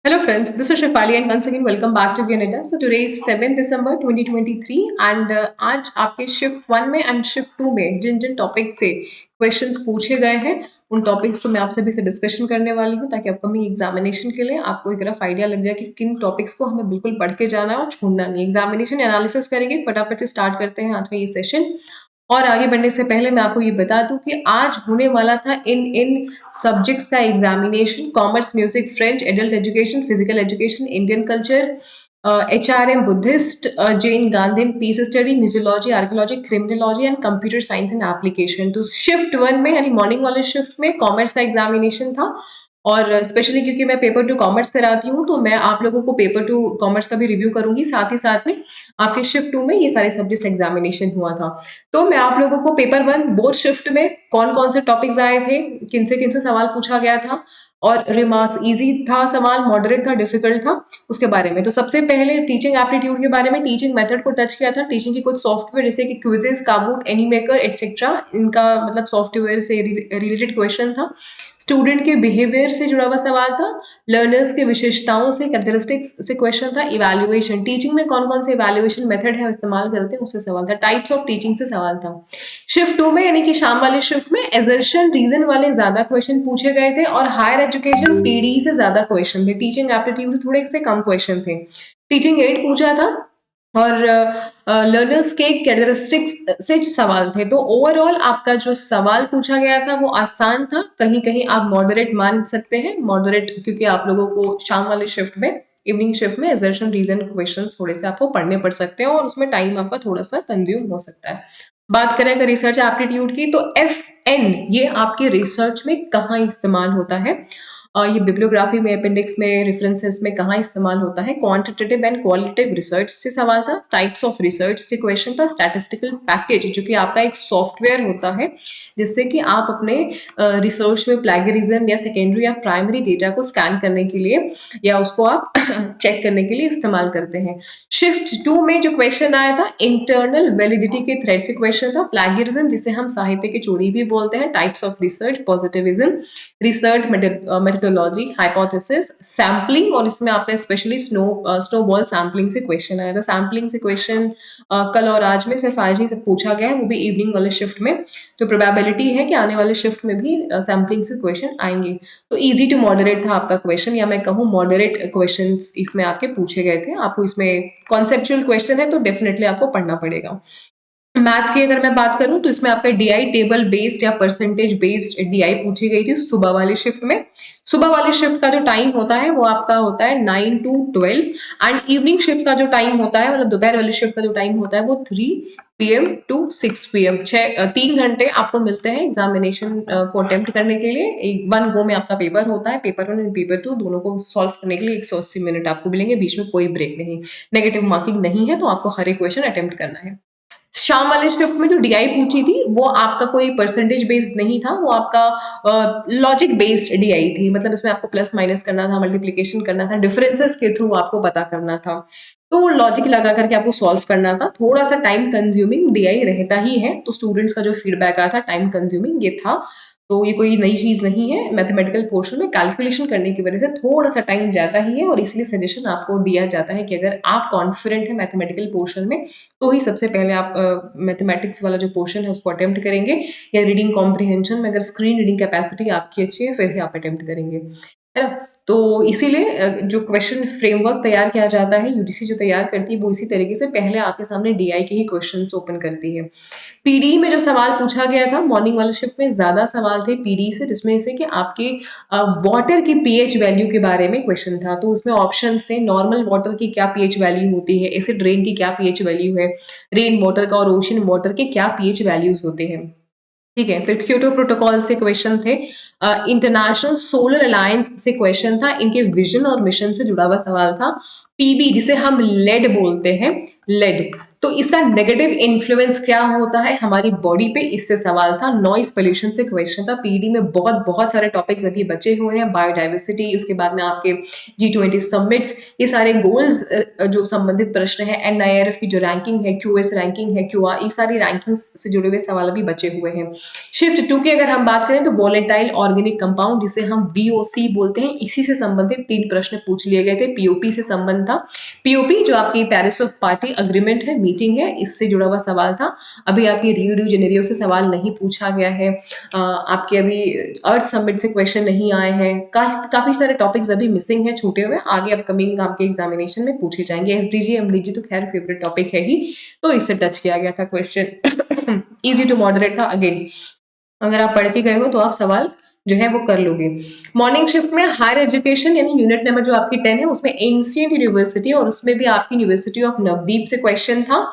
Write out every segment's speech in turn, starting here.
Hello friends, this is Shefali and once again welcome back to Canada. So today is 7th December 2023 and आज आपके shift 1 में and shift 2 में जिन जिन topic से questions पूछे गए हैं उन टॉपिक्स को मैं आप सभी से डिस्कशन करने वाली हूँ ताकि अपकमिंग एग्जामिनेशन के लिए आपको एक रफ आइडिया लग जाए कि किन टॉपिक्स को हमें बिल्कुल पढ़ के जाना है और छोड़ना नहीं। एग्जामिनेशन एनालिसिस करेंगे, फटाफट से स्टार्ट करते हैं आज का ये सेशन। और आगे बढ़ने से पहले मैं आपको ये बता दूं कि आज होने वाला था इन इन सब्जेक्ट्स का examination. Commerce, music, French, adult education, physical education, Indian culture, HRM, Buddhist, Jain, Gandhian, peace study, museology, archaeology, criminology and computer science and application. तो शिफ्ट 1 में यानी मॉर्निंग वाले शिफ्ट में कॉमर्स का एग्जामिनेशन था और स्पेशली क्योंकि मैं पेपर 2 कॉमर्स कराती हूँ तो मैं आप लोगों को पेपर 2 कॉमर्स का भी रिव्यू करूंगी, साथ ही साथ में आपके शिफ्ट 2 में ये सारे सब्जेक्ट्स एग्जामिनेशन हुआ था। तो मैं आप लोगों को पेपर 1 बोथ शिफ्ट में कौन कौन से टॉपिक्स आए थे, किन से सवाल पूछा गया था और रिमार्क्स, इजी था सवाल, मॉडरेट था, डिफिकल्ट था, उसके बारे में। तो सबसे पहले टीचिंग एप्टीट्यूड के बारे में, टीचिंग मेथड को टच किया था, टीचिंग की कुछ सॉफ्टवेयर जैसे कि क्विजेस, काबूट, एनीमेकर एटसेट्रा, इनका मतलब सॉफ्टवेयर से रिलेटेड क्वेश्चन था। स्टूडेंट के बिहेवियर से जुड़ा हुआ सवाल था, लर्नर्स के विशेषताओं से, कैरेक्टरिस्टिक्स से क्वेश्चन था, इवैल्यूएशन, टीचिंग में कौन कौन से इवैल्यूएशन मेथड है इस्तेमाल करते हैं उससे सवाल था, टाइप्स ऑफ टीचिंग से सवाल था। शिफ्ट 2 में यानी कि शाम वाले शिफ्ट में एजर्शन रीजन वाले ज्यादा क्वेश्चन पूछे गए थे और हायर एजुकेशन पीडी से ज्यादा क्वेश्चन थे। टीचिंग एप्टीट्यूड थोड़े से कम क्वेश्चन थे। टीचिंग एड पूछा था और लर्नर्स के कैरेक्टरिस्टिक्स से जो सवाल थे। तो ओवरऑल आपका जो सवाल पूछा गया था वो आसान था, कहीं कहीं आप मॉडरेट मान सकते हैं, मॉडरेट क्योंकि आप लोगों को शाम वाले शिफ्ट में, इवनिंग शिफ्ट में एजर्शन रीजन क्वेश्चंस थोड़े से आपको पढ़ने पड़ सकते हैं और उसमें टाइम आपका थोड़ा सा कंज्यूम हो सकता है। बात करें अगर रिसर्च एप्टीट्यूड की तो FN ये आपके रिसर्च में कहाँ इस्तेमाल होता है, ये बिब्लियोग्राफी में, अपेंडिक्स में, रेफरेंसेस में कहाँ इस्तेमाल होता है। क्वांटिटेटिव एंड क्वालिटेटिव रिसर्च से सवाल था, टाइप्स ऑफ रिसर्च से क्वेश्चन था, स्टैटिस्टिकल पैकेज जो कि आपका एक सॉफ्टवेयर होता है जिससे कि आप अपने रिसर्च में प्लेगरिज्म या सेकेंडरी या प्राइमरी डेटा को स्कैन करने के लिए या उसको आप चेक करने के लिए इस्तेमाल करते हैं। शिफ्ट 2 में जो क्वेश्चन आया था इंटरनल वैलिडिटी के थ्रेड से क्वेश्चन था, प्लेगरिज्म जिसे हम साहित्य की चोरी भी बोलते हैं, types of research, positivism, research methodology, hypothesis, sampling, और इसमें आपने स्पेशली स्नोबॉल सैम्पलिंग से क्वेश्चन आया था। सैम्पलिंग से क्वेश्चन कल और आज में सिर्फ आज ही से पूछा गया है, वो भी इवनिंग वाले शिफ्ट में। तो प्रोबेबिलिटी है कि आने वाले शिफ्ट में भी सैम्पलिंग से क्वेश्चन आएंगे। तो इजी टू मॉडरेट था आपका क्वेश्चन, या मैं कहूँ मॉडरेट क्वेश्चन इसमें आपके पूछे गए थे। आपको इसमें कॉन्सेप्चुअल क्वेश्चन है तो डेफिनेटली आपको पढ़ना पड़ेगा। मैथ्स की अगर मैं बात करूं तो इसमें आपका डीआई टेबल बेस्ड या परसेंटेज बेस्ड डीआई पूछी गई थी सुबह वाली शिफ्ट में। सुबह वाली शिफ्ट का जो टाइम होता है वो आपका होता है 9 to 12 एंड इवनिंग शिफ्ट का जो टाइम होता है, मतलब दोपहर वाली शिफ्ट का जो टाइम होता है वो 3 PM to 6 PM, 3 घंटे आपको मिलते हैं एग्जामिनेशन को अटेम्प्ट करने के लिए। एक वन गो में आपका पेपर होता है, पेपर 1 एंड पेपर 2 दोनों को सॉल्व करने के लिए 180 मिनट आपको मिलेंगे, बीच में कोई ब्रेक नहीं, नेगेटिव मार्किंग नहीं है, तो आपको हर एक क्वेश्चन अटेम्प्ट करना है। शाम वाले शिफ्ट में जो डीआई पूछी थी वो आपका कोई परसेंटेज बेस्ड नहीं था, वो आपका लॉजिक बेस्ड डीआई थी, मतलब इसमें आपको प्लस माइनस करना था, मल्टीप्लिकेशन करना था, डिफरेंसेस के थ्रू आपको पता करना था, तो वो लॉजिक लगा करके आपको सॉल्व करना था। थोड़ा सा टाइम कंज्यूमिंग डीआई रहता ही है, तो स्टूडेंट्स का जो फीडबैक आया था टाइम कंज्यूमिंग ये था। तो ये कोई नई चीज नहीं है, मैथमेटिकल पोर्शन में कैलकुलेशन करने की वजह से थोड़ा सा टाइम जाता ही है और इसलिए सजेशन आपको दिया जाता है कि अगर आप कॉन्फिडेंट है मैथमेटिकल पोर्शन में तो ही सबसे पहले आप मैथमेटिक्स वाला जो पोर्शन है उसको अटेम्प्ट करेंगे, या रीडिंग कॉम्प्रिहेंशन में अगर स्क्रीन रीडिंग कैपेसिटी आपकी अच्छी है फिर ही आप अटेम्प्ट करेंगे, है ना। तो इसीलिए जो क्वेश्चन फ्रेमवर्क तैयार किया जाता है, यूजीसी जो तैयार करती है वो इसी तरीके से पहले आपके सामने डीआई के ही क्वेश्चंस ओपन करती है। पीडी में जो सवाल पूछा गया था मॉर्निंग वाले शिफ्ट में ज्यादा सवाल थे पीडी से, जिसमें से कि आपके वाटर की पीएच वैल्यू के बारे में क्वेश्चन था। तो उसमें ऑप्शन से नॉर्मल वाटर की क्या पीएच वैल्यू होती है, एसिड रेन की क्या पीएच वैल्यू है, रेन वाटर का और ओशन वाटर के क्या पीएच वैल्यूज होते हैं, ठीक है। फिर क्योटो प्रोटोकॉल से क्वेश्चन थे, इंटरनेशनल सोलर अलायंस से क्वेश्चन था, इनके विजन और मिशन से जुड़ा हुआ सवाल था। पीबी जिसे हम लेड बोलते हैं, लेड तो इसका नेगेटिव इन्फ्लुएंस क्या होता है हमारी बॉडी पे, इससे सवाल था। नॉइस पोल्यूशन से क्वेश्चन था। पीडी में बहुत बहुत सारे टॉपिक्स अभी बचे हुए हैं। बायोडाइवर्सिटी, उसके बाद में आपके G20 समिट्स, ये सारे गोल्स जो संबंधित प्रश्न है, NIRF की जो रैंकिंग है, QS रैंकिंग है, QR, ये सारी रैंकिंग्स से जुड़े हुए सवाल अभी बचे हुए हैं। शिफ्ट 2 की अगर हम बात करें तो वॉलेटाइल ऑर्गेनिक कंपाउंड, जिसे हम VOC बोलते हैं, इसी से संबंधित 3 प्रश्न पूछ लिए गए थे। POP से संबंध था। POP जो आपकी पेरिस ऑफ पार्टी अग्रीमेंट है, मीटिंग है, इससे जुड़ा हुआ सवाल था। अभी आपकी रियो डी जेनेरियो से सवाल नहीं पूछा गया है। आपके अभी अर्थ समिट से क्वेश्चन नहीं आए हैं। काफी सारे टॉपिक्स अभी मिसिंग है, छूटे हुए, आगे अपकमिंग आपके एग्जामिनेशन में पूछे जाएंगे। SDG MDG तो खैर फेवरेट टॉपिक है ही, तो इससे टच किया गया था क्वेश्चन। इजी टू मॉडरेट था। अगेन अगर आप पढ़ के गए हो तो आप सवाल जो है वो कर लोगे। मॉर्निंग शिफ्ट में हायर एजुकेशन यानी यूनिट नंबर जो आपकी 10 है, उसमें एंशिएंट यूनिवर्सिटी, और उसमें भी आपकी यूनिवर्सिटी ऑफ नवदीप से क्वेश्चन था।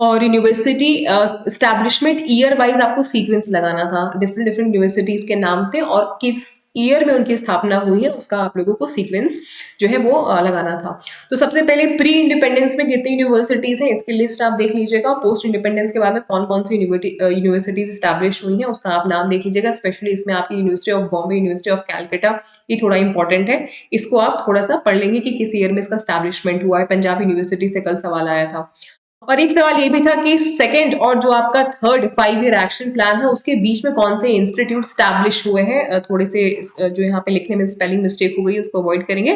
और यूनिवर्सिटी स्टैब्लिशमेंट ईयर वाइज आपको सीक्वेंस लगाना था। डिफरेंट डिफरेंट यूनिवर्सिटीज के नाम थे और किस ईयर में उनकी स्थापना हुई है उसका आप लोगों को सीक्वेंस जो है वो लगाना था। तो सबसे पहले प्री इंडिपेंडेंस में कितनी यूनिवर्सिटीज हैं इसकी लिस्ट आप देख लीजिएगा। पोस्ट इंडिपेंडेंस के बाद में कौन कौन सी यूनिवर्सिटीज स्टैब्लिश हुई हैं उसका आप नाम देख लीजिएगा। स्पेशली इसमें आपकी university of Bombay, university of Calcutta, ये थोड़ा इंपॉर्टेंट है। इसको आप थोड़ा सा पढ़ लेंगे कि किस ईयर में इसका स्टैब्लिशमेंट हुआ है। पंजाब यूनिवर्सिटी से कल सवाल आया था। और एक सवाल ये भी था कि सेकंड और जो आपका थर्ड 5 ईयर एक्शन प्लान है उसके बीच में कौन से इंस्टीट्यूट स्टैब्लिश हुए हैं। थोड़े से जो यहाँ पे लिखने में स्पेलिंग मिस्टेक हो गई उसको अवॉइड करेंगे।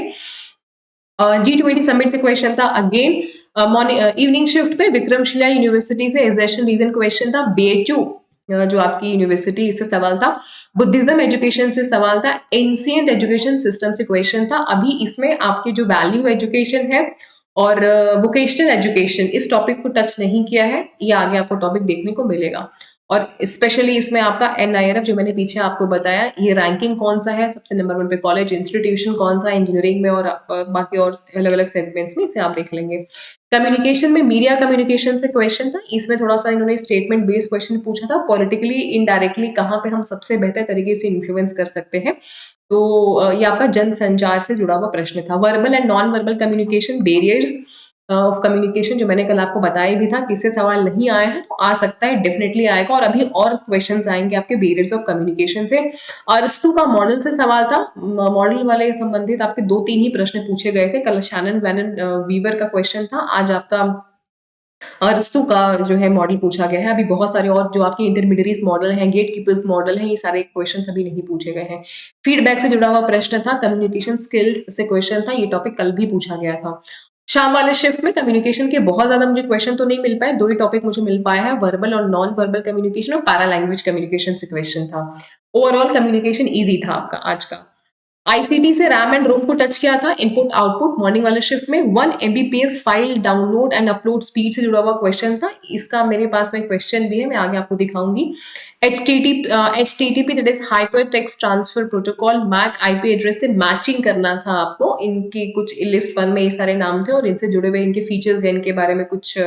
G20 समिट से क्वेश्चन था। अगेन इवनिंग शिफ्ट पे विक्रमशिला यूनिवर्सिटी से एग्जेशन रीजन क्वेश्चन था। BHU जो आपकी यूनिवर्सिटी, इससे सवाल था। बुद्धिज्म एजुकेशन से सवाल था। एंशिएंट एजुकेशन सिस्टम से क्वेश्चन था। अभी इसमें आपके जो वैल्यू एजुकेशन है और वोकेशनल एजुकेशन, इस टॉपिक को टच नहीं किया है, ये आगे आपको टॉपिक देखने को मिलेगा। और स्पेशली इसमें आपका NIRF जो मैंने पीछे आपको बताया, ये रैंकिंग कौन सा है, सबसे नंबर 1 पे कॉलेज इंस्टीट्यूशन कौन सा है इंजीनियरिंग में और बाकी और अलग अलग सेगमेंट्स में, इसे आप देख लेंगे। कम्युनिकेशन में मीडिया कम्युनिकेशन से क्वेश्चन था। इसमें थोड़ा सा इन्होंने स्टेटमेंट बेस्ड क्वेश्चन पूछा था। पॉलिटिकली इनडायरेक्टली कहाँ पे हम सबसे बेहतर तरीके से इन्फ्लुएंस कर सकते हैं, तो ये आपका जनसंचार से जुड़ा हुआ प्रश्न था। Verbal and non verbal communication, barriers of communication, जो मैंने कल आपको बताया भी था, किससे सवाल नहीं आया है तो आ सकता है, डेफिनेटली आएगा। और अभी और क्वेश्चंस आएंगे आपके बैरियर्स ऑफ कम्युनिकेशन से। अरस्तु का मॉडल से सवाल था। मॉडल वाले संबंधित आपके 2-3 ही प्रश्न पूछे गए थे। कल शैनन वैनन वीवर का क्वेश्चन था, आज आपका अरस्तु का जो है मॉडल पूछा गया है। अभी बहुत सारे और जो आपके इंटरमीडिएट मॉडल हैं, गेट कीपर्स मॉडल हैं, ये सारे क्वेश्चन अभी नहीं पूछे गए हैं। फीडबैक से जुड़ा हुआ प्रश्न था। कम्युनिकेशन स्किल्स से क्वेश्चन था, ये टॉपिक कल भी पूछा गया था। शाम वाले शिफ्ट में कम्युनिकेशन के बहुत ज्यादा मुझे क्वेश्चन तो नहीं मिल पाए, 2 ही टॉपिक मुझे मिल पाया है, वर्बल और नॉन वर्बल कम्युनिकेशन और पैरा लैंग्वेज कम्युनिकेशन से क्वेश्चन था। ओवरऑल कम्युनिकेशन ईजी था आपका आज का। आईसीटी से रैम एंड रोम को टच किया था। इनपुट आउटपुट मॉर्निंग वाले शिफ्ट में 1 MBPS file download and upload speed से जुड़ा हुआ क्वेश्चन था। इसका मेरे पास में क्वेश्चन भी है, मैं आगे आपको दिखाऊंगी। HTTP that is hyper text transfer protocol, MAC IP address से मैचिंग करना था आपको। इनकी कुछ लिस्ट 1 में ये सारे नाम थे और इनसे जुड़े हुए इनके फीचर्स या इनके बारे में कुछ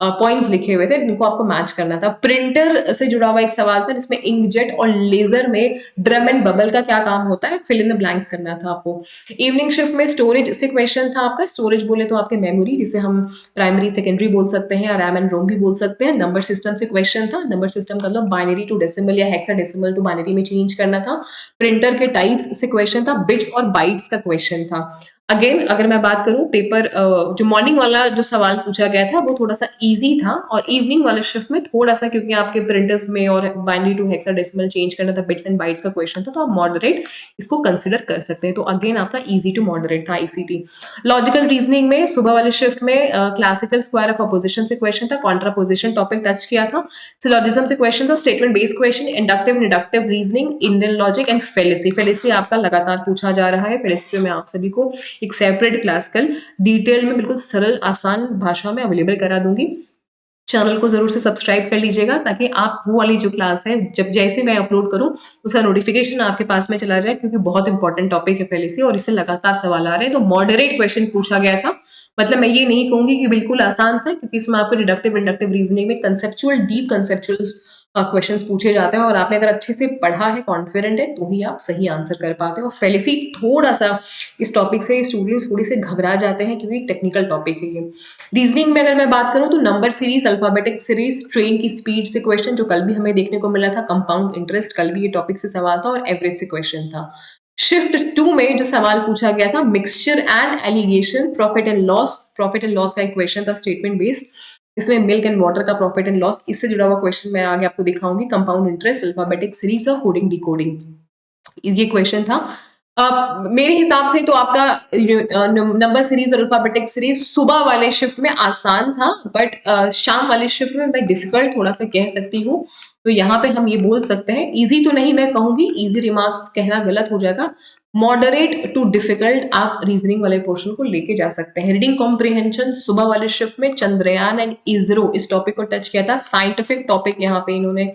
पॉइंट्स लिखे हुए थे, इनको आपको मैच करना था। प्रिंटर से जुड़ा हुआ एक सवाल था जिसमें इंकजेट और लेजर में ड्रम एंड बबल का क्या काम होता है, फिल इन द ब्लैंक्स करना था आपको। इवनिंग शिफ्ट में स्टोरेज से क्वेश्चन था आपका। स्टोरेज बोले तो आपके मेमोरी, जिसे हम प्राइमरी सेकेंडरी बोल सकते हैं या रैम एंड रोम भी बोल सकते हैं। नंबर सिस्टम से क्वेश्चन था। नंबर सिस्टम का मतलब बाइनरी टू डेसिमल या हेक्साडेसिमल टू बाइनरी में चेंज करना था। प्रिंटर के टाइप्स से क्वेश्चन था। बिट्स और बाइट्स का क्वेश्चन था। अगेन अगर मैं बात करूं पेपर, जो मॉर्निंग वाला जो सवाल पूछा गया था वो थोड़ा सा इजी था, और इवनिंग वाले शिफ्ट में थोड़ा सा, क्योंकि आपके प्रिंटर्स में और बाइनरी टू हेक्साडेसिमल चेंज करना था, बिट्स एंड बाइट्स का क्वेश्चन था, तो आप मॉडरेट इसको कंसिडर कर सकते हैं। तो अगेन आपका इजी टू मॉडरेट था ICT। लॉजिकल रीजनिंग में सुबह वाले शिफ्ट में क्लासिकल स्क्वायर ऑफ अपोजिशन से क्वेश्चन था। कॉन्ट्रापोजिशन टॉपिक टच किया था। सिलोजिज्म से क्वेश्चन था। Statement based question, inductive deductive reasoning, Indian logic and fallacy. Fallacy आपका लगातार पूछा जा रहा है। फेलिसी में आप सभी को एक सेपरेट क्लास कल डिटेल में बिल्कुल सरल आसान भाषा में अवेलेबल करा दूंगी। चैनल को जरूर से सब्सक्राइब कर लीजिएगा ताकि आप वो वाली जो क्लास है जब जैसे मैं अपलोड करूं उसका नोटिफिकेशन आपके पास में चला जाए, क्योंकि बहुत इंपॉर्टेंट टॉपिक है फेलिसी और इससे लगातार सवाल आ रहे हैं। तो मॉडरेट क्वेश्चन पूछा गया था, मतलब मैं ये नहीं कहूंगी कि बिल्कुल आसान था, क्योंकि इसमें आपको डिडक्टिव इंडक्टिव रीजनिंग में कंसेप्चुअल डीप कंसेप्चुअल क्वेश्चंस पूछे जाते हैं और आपने अगर अच्छे से पढ़ा है, कॉन्फिडेंट है, तो ही आप सही आंसर कर पाते हो। फेलिसी थोड़ा सा इस टॉपिक से स्टूडेंट्स थोड़े से घबरा जाते हैं क्योंकि टेक्निकल टॉपिक है ये। रीजनिंग में अगर मैं बात करूं तो number series, alphabetic series, train की स्पीड से क्वेश्चन जो कल भी हमें देखने को मिला था, कंपाउंड इंटरेस्ट कल भी ये टॉपिक से सवाल था और एवरेज से क्वेश्चन था। शिफ्ट 2 में जो सवाल पूछा गया था, mixture and allegation, profit and loss का एक क्वेश्चन था स्टेटमेंट बेस्ड। इसमें मिल्क एंड वाटर का प्रॉफिट एंड लॉस, इससे जुड़ा हुआ क्वेश्चन मैं आगे आपको दिखाऊंगी। कंपाउंड इंटरेस्ट, अल्फाबेटिक सीरीज और कोडिंग डिकोडिंग, ये क्वेश्चन था। मेरे हिसाब से तो आपका नंबर सीरीज और अल्फाबेटिक सीरीज सुबह वाले शिफ्ट में आसान था, बट शाम वाले शिफ्ट में मैं डिफिकल्ट थोड़ा सा कह सकती हूँ। तो यहाँ पे हम ये बोल सकते हैं, इजी तो नहीं मैं कहूंगी, इजी रिमार्क्स कहना गलत हो जाएगा, मॉडरेट टू डिफिकल्ट आप रीजनिंग वाले पोर्शन को लेके जा सकते हैं। रीडिंग कॉम्प्रिहेंशन सुबह वाले शिफ्ट में चंद्रयान एंड इसरो इस टॉपिक को टच किया था, साइंटिफिक टॉपिक यहाँ पे इन्होंने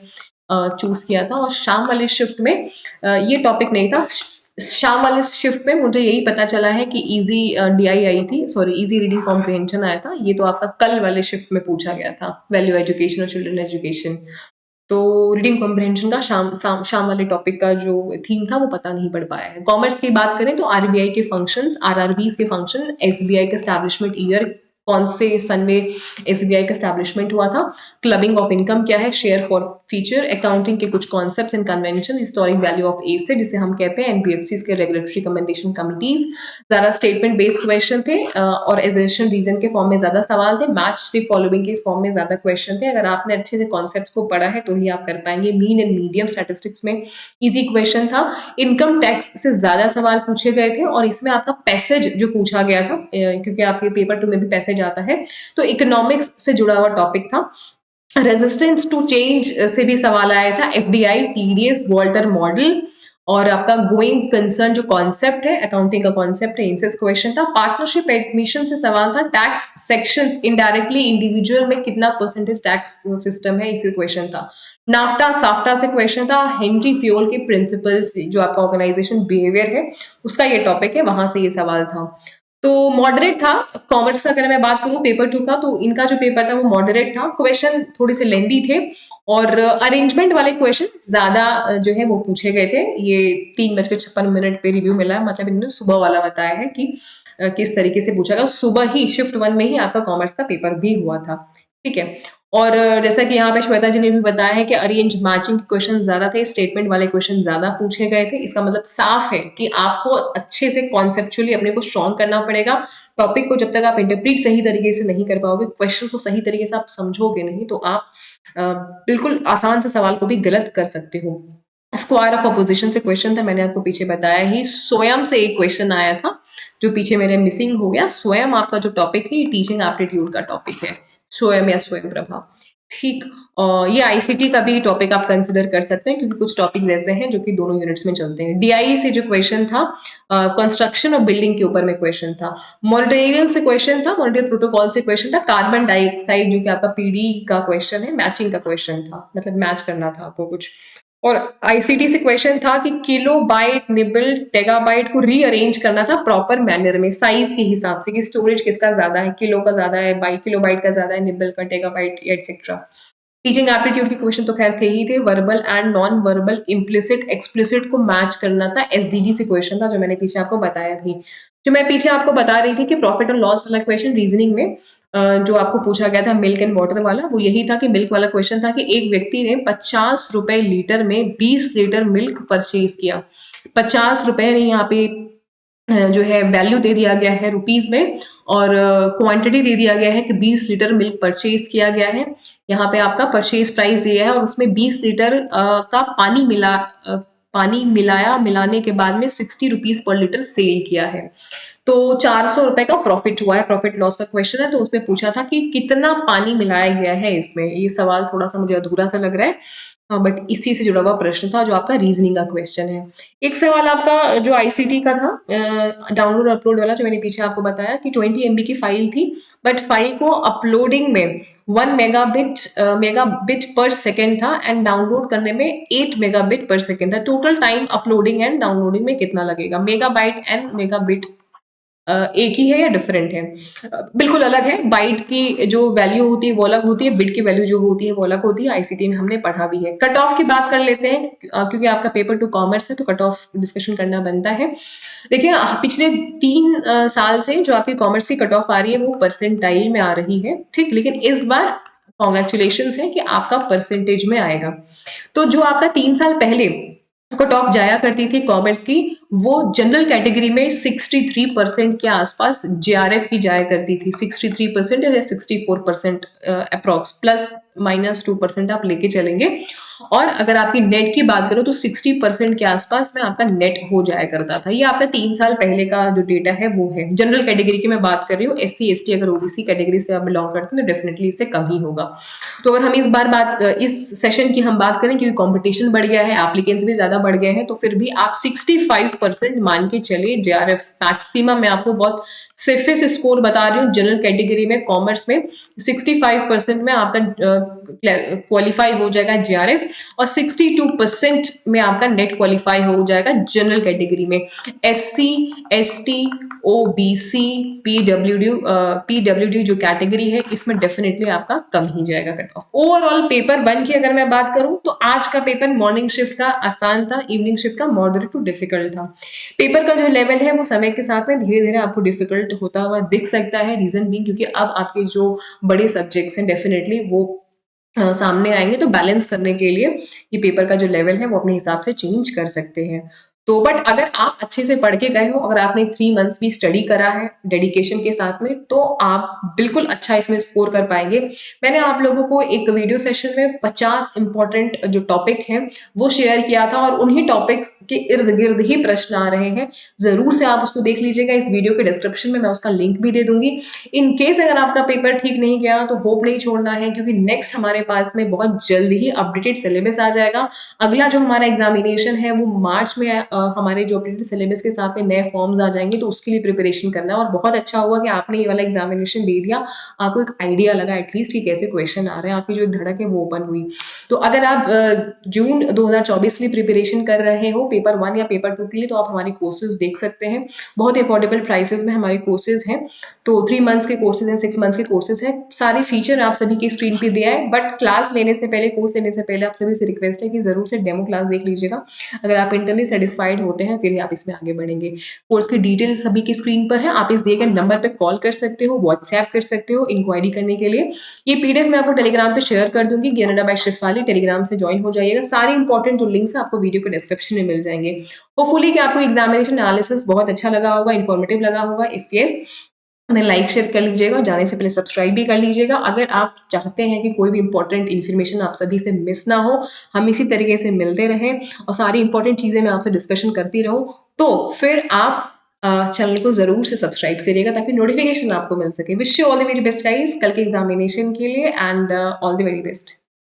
चूज किया था। और शाम वाले शिफ्ट में ये टॉपिक नहीं था। शाम वाले शिफ्ट में मुझे यही पता चला है कि इजी डीआई आई थी, सॉरी इजी रीडिंग कॉम्प्रिहेंशन आया था। ये तो आपका कल वाले शिफ्ट में पूछा गया था, वैल्यू एजुकेशन और चिल्ड्रन एजुकेशन। तो रीडिंग कॉम्प्रिहेंशन का शाम वाले टॉपिक का जो थीम था वो पता नहीं पड़ पाया है। कॉमर्स की बात करें तो आरबीआई के फंक्शंस, आरआरबीज के फंक्शन, एसबीआई के एस्टैब्लिशमेंट ईयर, कौन से सन में एसबीआई का एस्टैब्लिशमेंट हुआ था, क्लबिंग ऑफ इनकम क्या है, शेयर फॉर फीचर, अकाउंटिंग के कुछ concepts and convention, historic value of asset जिसे हम कहते हैं, एनबीएफसीज के रेगुलेटरी रिकमेंडेशन कमिटीज। ज्यादा स्टेटमेंट बेस्ड क्वेश्चन थे और एजेशन रीजन के फॉर्म में ज्यादा सवाल थे, मैच द फॉलोइंग के फॉर्म में ज्यादा क्वेश्चन थे। अगर आपने अच्छे से कॉन्सेप्ट्स को पढ़ा है तो ही आप कर पाएंगे। मीन एंड मीडियम स्टैटिस्टिक्स में इजी क्वेश्चन था। इनकम टैक्स से ज्यादा सवाल पूछे गए थे और इसमें आपका पैसेज जो पूछा गया था, क्योंकि आपके पेपर 2 में भी पैसेज आता है, तो इकोनॉमिक्स से जुड़ा हुआ टॉपिक था। रेजिस्टेंस टू चेंज से भी सवाल आया था, एफडीआई, टीडीएस, वॉल्टर मॉडल और आपका गोइंग कंसर्न जो कॉन्सेप्ट है, अकाउंटिंग का कॉन्सेप्ट है, इनसे क्वेश्चन था। पार्टनरशिप एडमिशन से सवाल था, टैक्स सेक्शंस, इनडायरेक्टली इंडिविजुअल में कितना परसेंटेज टैक्स सिस्टम है, इसे क्वेश्चन था। नाफ्टा साफ्टा से क्वेश्चन था। हेनरी फ्योल के प्रिंसिपल्स जो आपका ऑर्गेनाइजेशन बिहेवियर है उसका ये टॉपिक है, वहां से ये सवाल था। तो मॉडरेट था। कॉमर्स का अगर मैं बात करूं पेपर 2 का, तो इनका जो पेपर था वो मॉडरेट था, क्वेश्चन थोड़े से लेंदी थे और अरेंजमेंट वाले क्वेश्चन ज्यादा जो है वो पूछे गए थे। ये 3:56 पे रिव्यू मिला है, मतलब इन्होंने सुबह वाला बताया है कि किस तरीके से पूछा गया। सुबह ही शिफ्ट 1 में ही आपका कॉमर्स का पेपर भी हुआ था, ठीक है। और जैसा कि यहाँ पे श्वेता जी ने भी बताया है कि अरेंज मैचिंग क्वेश्चन ज्यादा थे, स्टेटमेंट वाले क्वेश्चन ज्यादा पूछे गए थे। इसका मतलब साफ है कि आपको अच्छे से कॉन्सेप्चुअली अपने को स्ट्रॉन्ग करना पड़ेगा। टॉपिक को जब तक आप इंटरप्रीट सही तरीके से नहीं कर पाओगे, क्वेश्चन को सही तरीके से आप समझोगे नहीं, तो आप बिल्कुल आसान से सवाल को भी गलत कर सकते हो। स्क्वायर ऑफ अपोजिशन से क्वेश्चन था, मैंने आपको पीछे बताया ही। स्वयं से एक क्वेश्चन आया था जो पीछे मेरे मिसिंग हो गया। स्वयं आपका जो टॉपिक है ये टीचिंग एप्टीट्यूड का टॉपिक है, स्वयं या स्वयं प्रभा, ठीक। ये आईसीटी का भी टॉपिक आप कंसिडर कर सकते हैं क्योंकि कुछ टॉपिक ऐसे हैं जो कि दोनों यूनिट्स में चलते हैं। डीआई से जो क्वेश्चन था, कंस्ट्रक्शन और बिल्डिंग के ऊपर में क्वेश्चन था। मॉनिटरियल से क्वेश्चन था, मॉनिटरियल प्रोटोकॉल से क्वेश्चन था। कार्बन डाइऑक्साइड जो कि आपका पीडी का क्वेश्चन है, मैचिंग का क्वेश्चन था, मतलब मैच करना था आपको कुछ। और आईसीटी से क्वेश्चन था कि किलो बाइट, निबल, टेगाबाइट को रीअरेंज करना था प्रॉपर मैनर में, साइज के हिसाब से कि स्टोरेज किसका ज्यादा है, किलो का ज्यादा है, किलो बाइट का ज्यादा है, निबल का, टेगाबाइट एटसेट्रा। टीचिंग एप्टीट्यूड के क्वेश्चन तो खैर थे ही थे। Verbal and non verbal, implicit explicit को मैच करना था। एसडीडी से क्वेश्चन था जो मैंने पीछे आपको बताया भी। जो मैं पीछे आपको बता रही थी कि प्रॉफिट और लॉस वाला क्वेश्चन रीजनिंग में जो आपको पूछा गया था मिल्क एंड वाटर वाला, वो यही था कि मिल्क वाला क्वेश्चन था कि एक व्यक्ति ने 50 रुपए लीटर में 20 लीटर मिल्क परचेज किया। 50 रुपए ने यहाँ पे जो है वैल्यू दे दिया गया है रुपीज में, और क्वांटिटी दे दिया गया है कि 20 लीटर मिल्क परचेज किया गया है। यहाँ पे आपका परचेज प्राइस दिया है और उसमें 20 लीटर का पानी मिलाने के बाद में 60 रुपीज पर लीटर सेल किया है। तो 400 रुपए का प्रॉफिट हुआ है। प्रॉफिट लॉस का क्वेश्चन है, तो उसमें पूछा था कि कितना पानी मिलाया गया है इसमें। ये सवाल थोड़ा सा मुझे अधूरा सा लग रहा है, बट इसी से जुड़ा हुआ प्रश्न था जो आपका रीजनिंग का क्वेश्चन है। एक सवाल आपका जो आईसीटी का था डाउनलोड अपलोड वाला, जो मैंने पीछे आपको बताया कि 20 MB की फाइल थी, बट फाइल को अपलोडिंग में 1 मेगाबिट पर सेकेंड था एंड डाउनलोड करने में 8 मेगाबिट पर सेकेंड था। Total time uploading and downloading में कितना लगेगा? मेगाबाइट एंड मेगाबिट एक ही है या डिफरेंट है? बिल्कुल अलग है। बाइट की जो वैल्यू होती है वो अलग होती है, बिट की वैल्यू जो होती है वो अलग होती है। आईसीटी में हमने पढ़ा भी है। कट ऑफ की बात कर लेते हैं, क्योंकि आपका पेपर टू कॉमर्स है तो कट ऑफ डिस्कशन करना बनता है। देखिए पिछले 3 साल से जो आपकी कॉमर्स की कट ऑफ आ रही है वो परसेंटाइल में आ रही है, ठीक। लेकिन इस बार कॉन्ग्रेचुलेशन है कि आपका परसेंटेज में आएगा। तो जो आपका 3 साल पहले कट ऑफ जाया करती थी कॉमर्स की, वो जनरल कैटेगरी में 63% के आसपास जेआरएफ की जाया करती थी। 63% या 64% अप्रॉक्स, प्लस माइनस 2% आप लेके चलेंगे। और अगर आपकी नेट की बात करो तो 60% के आसपास में आपका नेट हो जाया करता था। ये आपका 3 साल पहले का जो डेटा है वो है। जनरल कैटेगरी की मैं बात कर रही हूँ। एससी एसटी अगर ओबीसी कैटेगरी से आप बिलोंग करते हैं तो डेफिनेटली इससे कम ही होगा। तो अगर हम इस सेशन की हम बात करें, क्योंकि कंपटीशन बढ़ गया है, एप्लीकेंट्स भी ज्यादा बढ़ गए हैं, तो फिर भी आप 65% मान के चले जेआरएफ मैक्सिमम। मैं आपको बहुत सेफेस्ट स्कोर बता रही हूँ जनरल कैटेगरी में कॉमर्स में 65% में आपका क्वालिफाई हो जाएगा जेआरएफ, और 62% में आपका नेट क्वालिफाई हो जाएगा जनरल कैटेगरी में। एससी एसटी ओबीसी पीडब्ल्यूडी जो कैटेगरी है इसमें डेफिनेटली आपका कम ही जाएगा कट ऑफ। ओवरऑल पेपर 1 की अगर मैं बात करूं तो आज का पेपर मॉर्निंग शिफ्ट का आसान था, इवनिंग शिफ्ट का मॉडरेट टू डिफिकल्ट था। पेपर का जो लेवल है वो समय के साथ में धीरे धीरे आपको डिफिकल्ट होता हुआ दिख सकता है। रीजन भी क्योंकि अब आपके जो बड़े सब्जेक्ट्स हैं डेफिनेटली वो सामने आएंगे, तो बैलेंस करने के लिए ये पेपर का जो लेवल है वो अपने हिसाब से चेंज कर सकते हैं। तो बट अगर आप अच्छे से पढ़ के गए हो, अगर आपने 3 मंथ्स भी स्टडी करा है डेडिकेशन के साथ में, तो आप बिल्कुल अच्छा इसमें स्कोर कर पाएंगे। मैंने आप लोगों को एक वीडियो सेशन में 50 इंपॉर्टेंट जो टॉपिक हैं वो शेयर किया था, और उन्हीं टॉपिक्स के इर्द गिर्द ही प्रश्न आ रहे हैं। जरूर से आप उसको देख लीजिएगा। इस वीडियो के डिस्क्रिप्शन में मैं उसका लिंक भी दे दूंगी। इन केस अगर आपका पेपर ठीक नहीं गया तो होप नहीं छोड़ना है, क्योंकि नेक्स्ट हमारे पास में बहुत जल्द ही अपडेटेड सिलेबस आ जाएगा। अगला जो हमारा एग्जामिनेशन है वो मार्च में हमारे जो अपडेटेड सिलेबस के साथ में नए फॉर्म्स आ जाएंगे, तो उसके लिए प्रिपरेशन करना है। और बहुत अच्छा हुआ कि आपने ये वाला एग्जामिनेशन दे दिया, आपको एक आइडिया लगा एटलीस्ट कि कैसे क्वेश्चन आ रहे हैं, आपकी जो एक धड़क है वो ओपन हुई। तो अगर आप जून 2024 के लिए प्रिपरेशन कर रहे हो पेपर 1 या पेपर 2 के लिए, तो आप हमारी कोर्सेज देख सकते हैं। बहुत अफोर्डेबल प्राइसेस में हमारे कोर्सेज हैं। तो 3 मंथ्स के कोर्सेज हैं, 6 मंथ्स के कोर्सेज हैं। सारे फीचर आप सभी की स्क्रीन पे दिया है, बट क्लास लेने से पहले, कोर्स लेने से पहले आप सभी से रिक्वेस्ट है कि जरूर से डेमो क्लास देख लीजिएगा। अगर आप इंटरली सेटिस्फाइड होते हैं फिर ही आप इसमें आगे बढ़ेंगे। कोर्स की डिटेल्स सभी की स्क्रीन पर है, आप इस दिए गए नंबर पर कॉल कर सकते हो, व्हाट्सएप कर सकते हो इंक्वायरी करने के लिए। ये पीडीएफ मैं आपको टेलीग्राम पे शेयर कर दूंगी, ज्ञानदा बाय शिफाली। टेलीग्राम से ज्वाइन हो जाइएगा। सारे इंपॉर्टेंट जो लिंक्स है आपको वीडियो के डिस्क्रिप्शन में मिल जाएंगे। होपफुली कि आपको एग्जामिनेशन एनालिसिस बहुत अच्छा लगा होगा, इन्फॉर्मेटिव लगा होगा। इफ यस, हमें लाइक शेयर कर लीजिएगा, और जाने से पहले सब्सक्राइब भी कर लीजिएगा। अगर आप चाहते हैं कि कोई भी इंपॉर्टेंट इन्फॉर्मेशन आप सभी से मिस ना हो, हम इसी तरीके से मिलते रहें और सारी इंपॉर्टेंट चीजें मैं आपसे डिस्कशन करती रहूं, तो फिर आप चैनल को जरूर से सब्सक्राइब करिएगा ताकि नोटिफिकेशन आपको मिल सके। Wish you all the very best guys कल के एग्जामिनेशन के लिए, and all the very best.